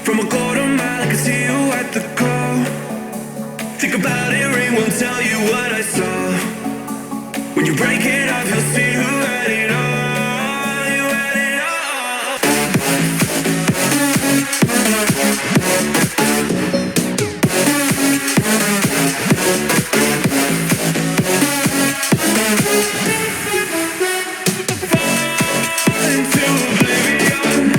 From a quarter mile, I can see you at the call. Think about it, ring won't tell you what I saw. When you break it off, you'll see who had it all. You had it all. Fall into oblivion.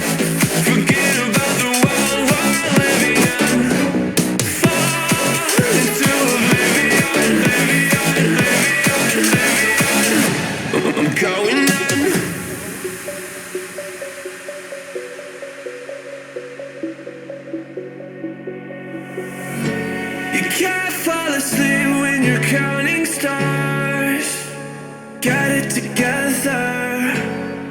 Forget about the world we're living in. Fall into oblivion, I'm going on. You can't fall asleep when you're counting stars. Get it together.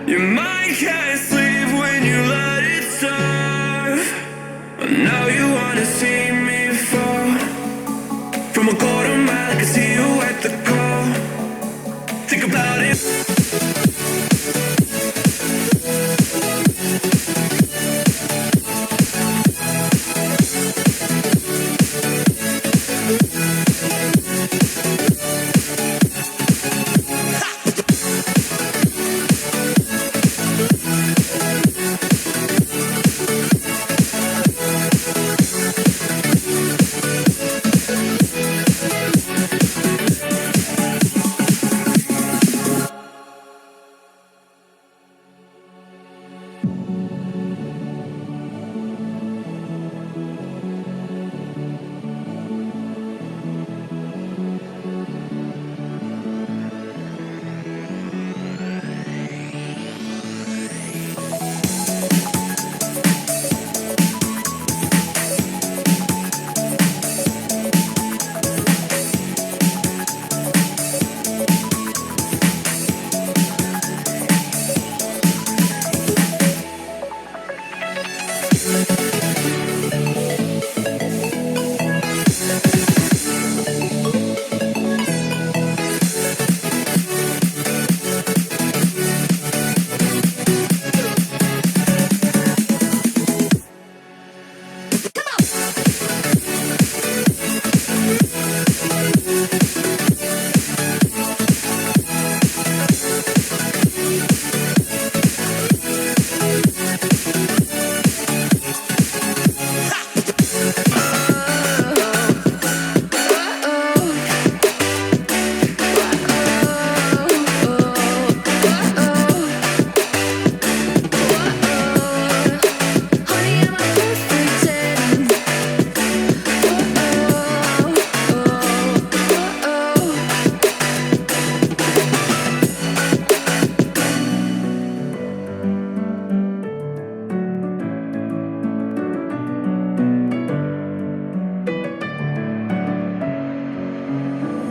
Your mind can't sleep when you let it serve. Now you wanna see me fall. From a quarter mile, I can see you at the call. Think about it.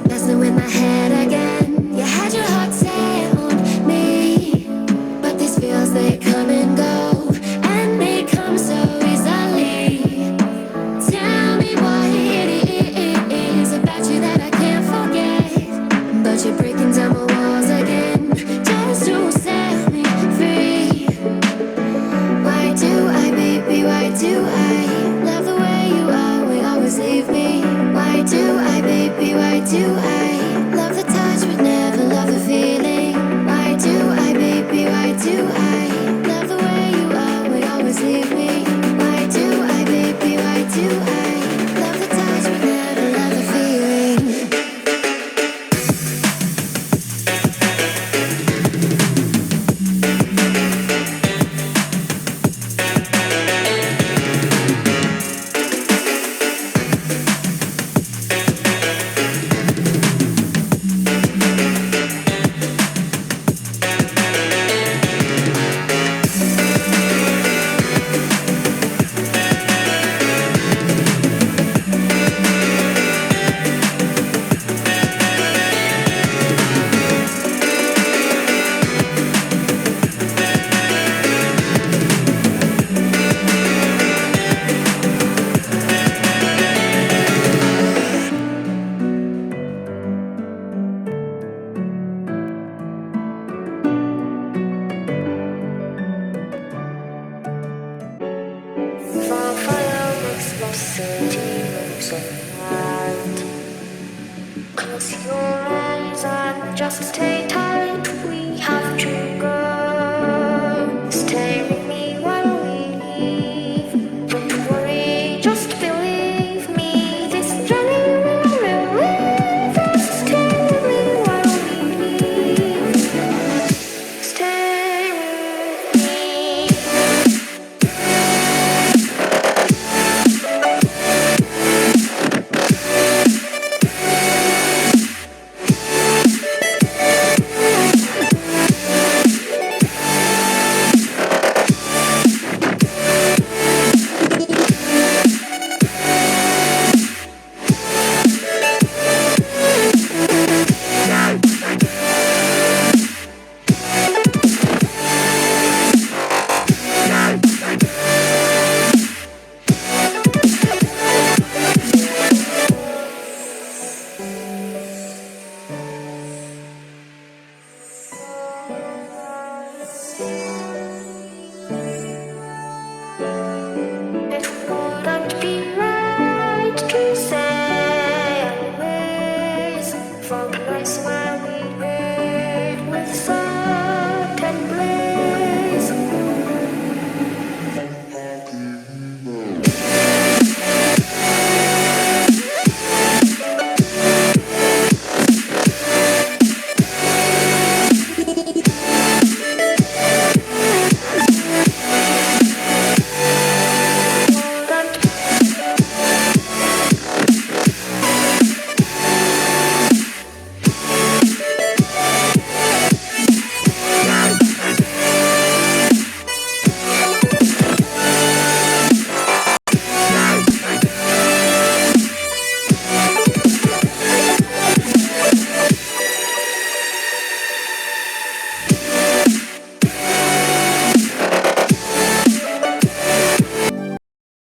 Messing with my head again. You had your heart set on me, but these feels, they come and go, and they come so easily. Tell me what it is about you that I can't forget, but you're breaking down my walls again, just to set me free. Why do I, baby, why do I love the way you are, will always leave me? Why do I, baby, why do I love the touch but never love the feeling? Why do I, baby, why do I love the way you are, will always leave me? Why do I, baby, why do I love the touch but never love the feeling? seems alright. Close your eyes and just take